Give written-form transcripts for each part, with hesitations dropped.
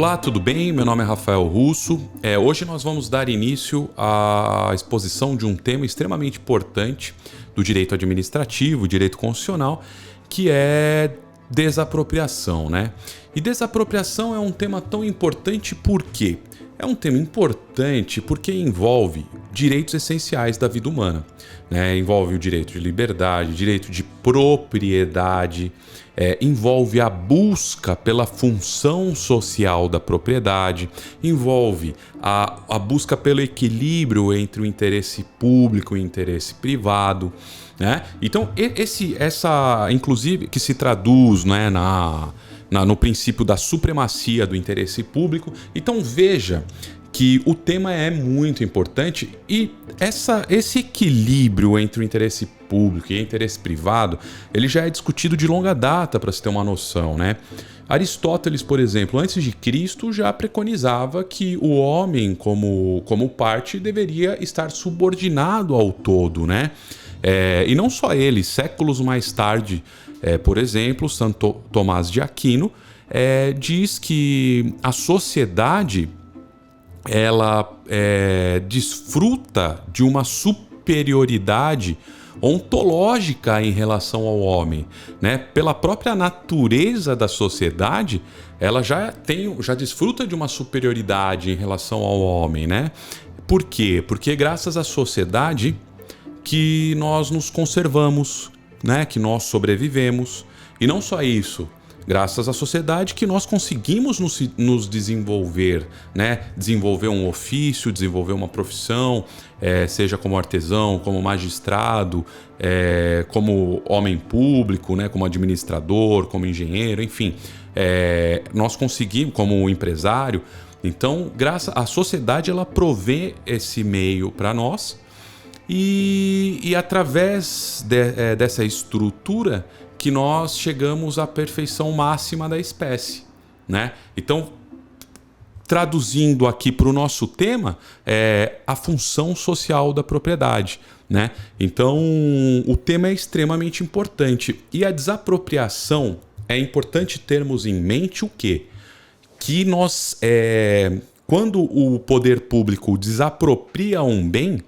Olá, tudo bem? Meu nome é Rafael Russo. Hoje nós vamos dar início à exposição de um tema extremamente importante do direito administrativo, direito constitucional, que é desapropriação, né? E desapropriação é um tema tão importante por quê? É um tema importante porque envolve direitos essenciais da vida humana, né? Envolve o direito de liberdade, direito de propriedade, envolve a busca pela função social da propriedade, envolve a busca pelo equilíbrio entre o interesse público e o interesse privado, né? Então, inclusive, que se traduz, né, no princípio da supremacia do interesse público. Então veja que o tema é muito importante e esse equilíbrio entre o interesse público e o interesse privado, ele já é discutido de longa data, para se ter uma noção, né? Aristóteles, por exemplo, antes de Cristo, já preconizava que o homem, como parte, deveria estar subordinado ao todo, né? E não só ele, séculos mais tarde, por exemplo, Santo Tomás de Aquino diz que a sociedade ela desfruta de uma superioridade ontológica em relação ao homem, né? Pela própria natureza da sociedade, ela já desfruta de uma superioridade em relação ao homem, né? Por quê? Porque graças à sociedade que nós nos conservamos, né? Que nós sobrevivemos. E não só isso, graças à sociedade que nós conseguimos nos desenvolver, né? Desenvolver um ofício, desenvolver uma profissão, seja como artesão, como magistrado, como homem público, né? Como administrador, como engenheiro, enfim. Nós conseguimos, como empresário. Então, graças à sociedade, ela provê esse meio para nós. E através dessa estrutura que nós chegamos à perfeição máxima da espécie, né? Então, traduzindo aqui para o nosso tema, a função social da propriedade, né? Então, o tema é extremamente importante. E a desapropriação, é importante termos em mente o quê? Que nós, quando o poder público desapropria um bem,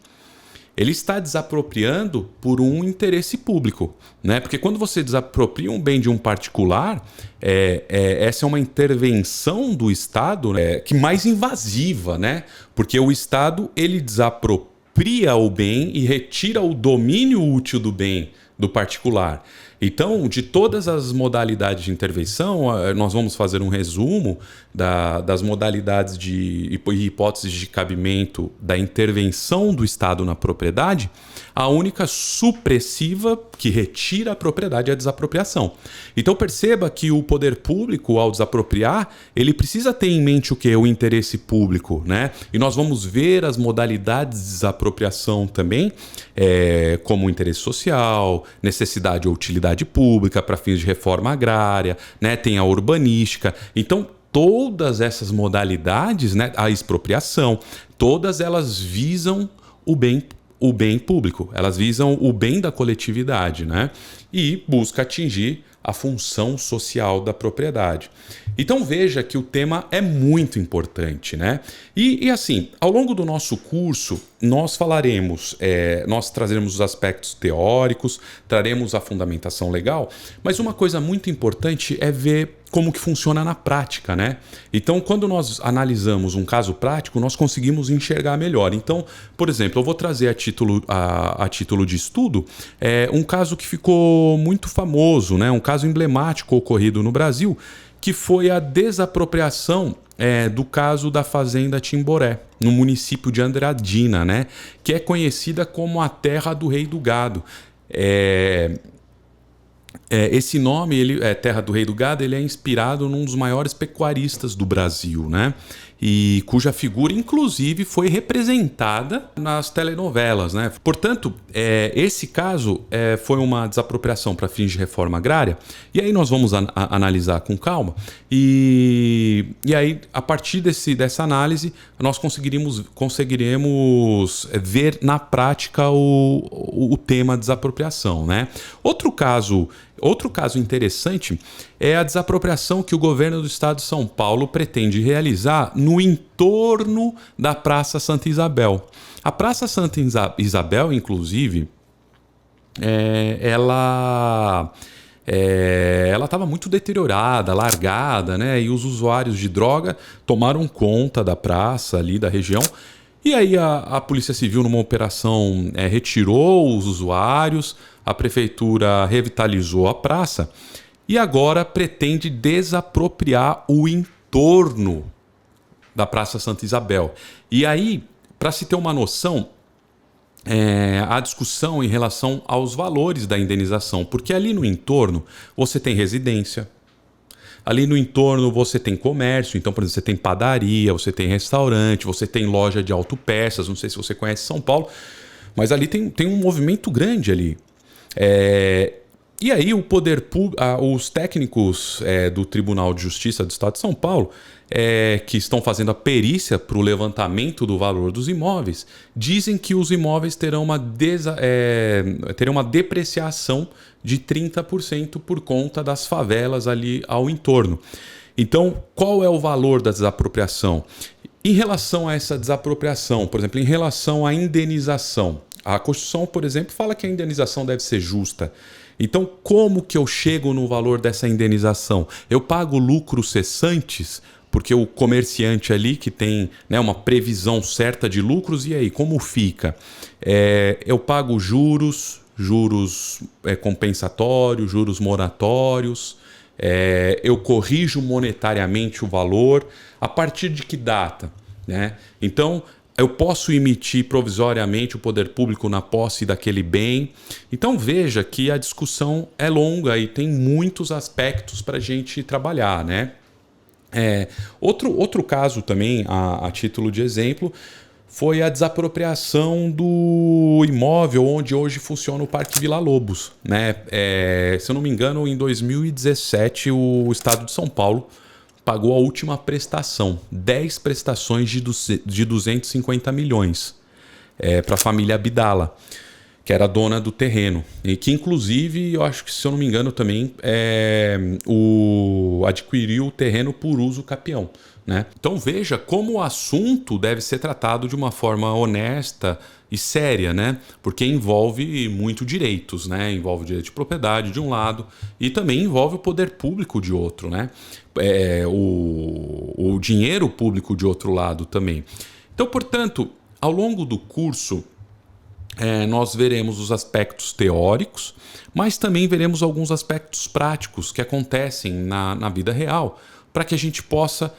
ele está desapropriando por um interesse público, né? Porque quando você desapropria um bem de um particular, essa é uma intervenção do Estado, que mais invasiva, né? Porque o Estado ele desapropria o bem e retira o domínio útil do bem do particular. Então, de todas as modalidades de intervenção, nós vamos fazer um resumo das modalidades e hipóteses de cabimento da intervenção do Estado na propriedade. A única supressiva que retira a propriedade é a desapropriação. Então perceba que o poder público, ao desapropriar, ele precisa ter em mente o quê? O interesse público, né? E nós vamos ver as modalidades de desapropriação também, como interesse social, necessidade ou utilidade pública para fins de reforma agrária, né? Tem a urbanística. Então, todas essas modalidades, né? A expropriação, todas elas visam o bem público, elas visam o bem da coletividade, né? E busca atingir a função social da propriedade. Então veja que o tema é muito importante, né? E assim, ao longo do nosso curso, nós falaremos, nós trazeremos os aspectos teóricos, traremos a fundamentação legal, mas uma coisa muito importante é ver como que funciona na prática, né? Então, quando nós analisamos um caso prático, nós conseguimos enxergar melhor. Então, por exemplo, eu vou trazer a título de estudo um caso que ficou muito famoso, né? Um caso emblemático ocorrido no Brasil, que foi a desapropriação do caso da Fazenda Timboré, no município de Andradina, né? Que é conhecida como a Terra do Rei do Gado. Esse nome, Terra do Rei do Gado, ele é inspirado num dos maiores pecuaristas do Brasil, né? E cuja figura, inclusive, foi representada nas telenovelas, né? Portanto, esse caso foi uma desapropriação para fins de reforma agrária. E aí nós vamos analisar com calma. E aí, a partir dessa análise, nós conseguiremos ver na prática o tema desapropriação, né? Outro caso Outro caso interessante é a desapropriação que o governo do estado de São Paulo pretende realizar no entorno da Praça Santa Isabel. A Praça Santa Isabel, inclusive, ela estava muito deteriorada, largada, né? E os usuários de droga tomaram conta da praça ali, da região. E aí a Polícia Civil, numa operação, retirou os usuários, a prefeitura revitalizou a praça e agora pretende desapropriar o entorno da Praça Santa Isabel. E aí, para se ter uma noção, a discussão em relação aos valores da indenização, porque ali no entorno você tem residência, ali no entorno você tem comércio, então, por exemplo, você tem padaria, você tem restaurante, você tem loja de autopeças, não sei se você conhece São Paulo, mas ali tem um movimento grande ali. E aí o poder os técnicos do Tribunal de Justiça do Estado de São Paulo, que estão fazendo a perícia para o levantamento do valor dos imóveis, dizem que os imóveis terão uma depreciação de 30% por conta das favelas ali ao entorno. Então, qual é o valor da desapropriação? Em relação a essa desapropriação, por exemplo, em relação à indenização, a Constituição, por exemplo, fala que a indenização deve ser justa. Então, como que eu chego no valor dessa indenização? Eu pago lucros cessantes, porque o comerciante ali que tem, né, uma previsão certa de lucros, e aí, como fica? Eu pago juros compensatórios, juros moratórios, eu corrijo monetariamente o valor. A partir de que data? Né? Então, eu posso emitir provisoriamente o poder público na posse daquele bem. Então veja que a discussão é longa e tem muitos aspectos para a gente trabalhar, né? Outro caso também, a título de exemplo, foi a desapropriação do imóvel onde hoje funciona o Parque Vila Lobos, né? Se eu não me engano, em 2017, o Estado de São Paulo pagou a última prestação, 10 prestações de 250 milhões para a família Abdala, que era dona do terreno. E que, inclusive, eu acho que, se eu não me engano, também adquiriu o terreno por uso capião. Né? Então veja como o assunto deve ser tratado de uma forma honesta e séria, né? Porque envolve muito direitos, né? Envolve o direito de propriedade de um lado e também envolve o poder público de outro, né? O dinheiro público de outro lado também. Então, portanto, ao longo do curso, nós veremos os aspectos teóricos, mas também veremos alguns aspectos práticos que acontecem na vida real, para que a gente possa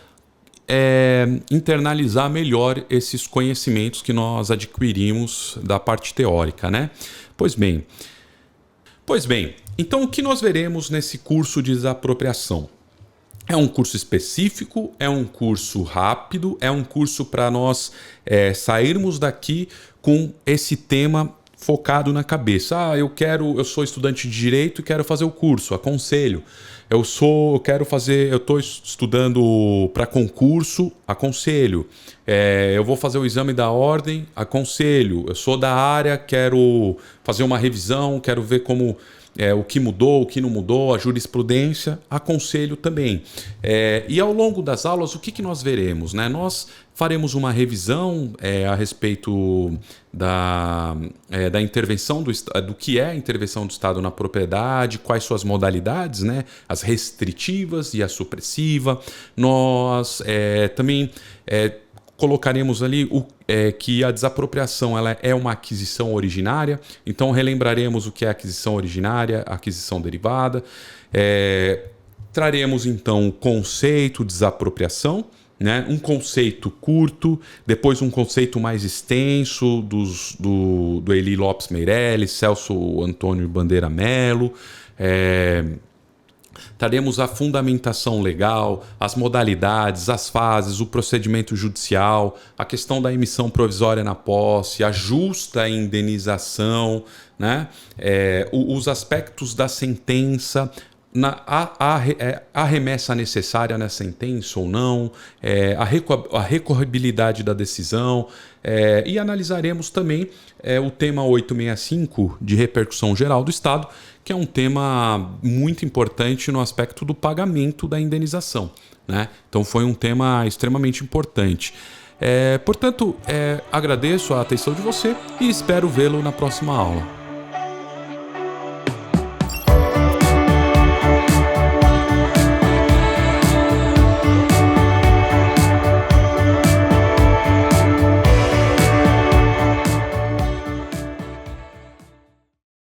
internalizar melhor esses conhecimentos que nós adquirimos da parte teórica, né? Pois bem, então o que nós veremos nesse curso de desapropriação? É um curso específico, é um curso rápido, é um curso para nós sairmos daqui com esse tema focado na cabeça. Eu sou estudante de direito e quero fazer o curso, aconselho. Eu estou estudando para concurso, aconselho. Eu vou fazer o exame da ordem, aconselho. Eu sou da área, quero fazer uma revisão, quero ver como o que mudou, o que não mudou, a jurisprudência, aconselho também. E ao longo das aulas, o que nós veremos? Né? Nós faremos uma revisão a respeito da intervenção do que é a intervenção do Estado na propriedade, quais suas modalidades, né? As restritivas e a supressiva. Nós também colocaremos ali que a desapropriação ela é uma aquisição originária, então relembraremos o que é aquisição originária, aquisição derivada. Traremos então o conceito de desapropriação, né? Um conceito curto, depois um conceito mais extenso do Eli Lopes Meirelles, Celso Antônio Bandeira Melo. Traremos a fundamentação legal, as modalidades, as fases, o procedimento judicial, a questão da emissão provisória na posse, a justa indenização, né? Os aspectos da sentença, a remessa necessária na sentença ou não, a recorribilidade da decisão, e analisaremos também o tema 865 de repercussão geral do Estado, que é um tema muito importante no aspecto do pagamento da indenização, né? Então foi um tema extremamente importante. Portanto, agradeço a atenção de você e espero vê-lo na próxima aula.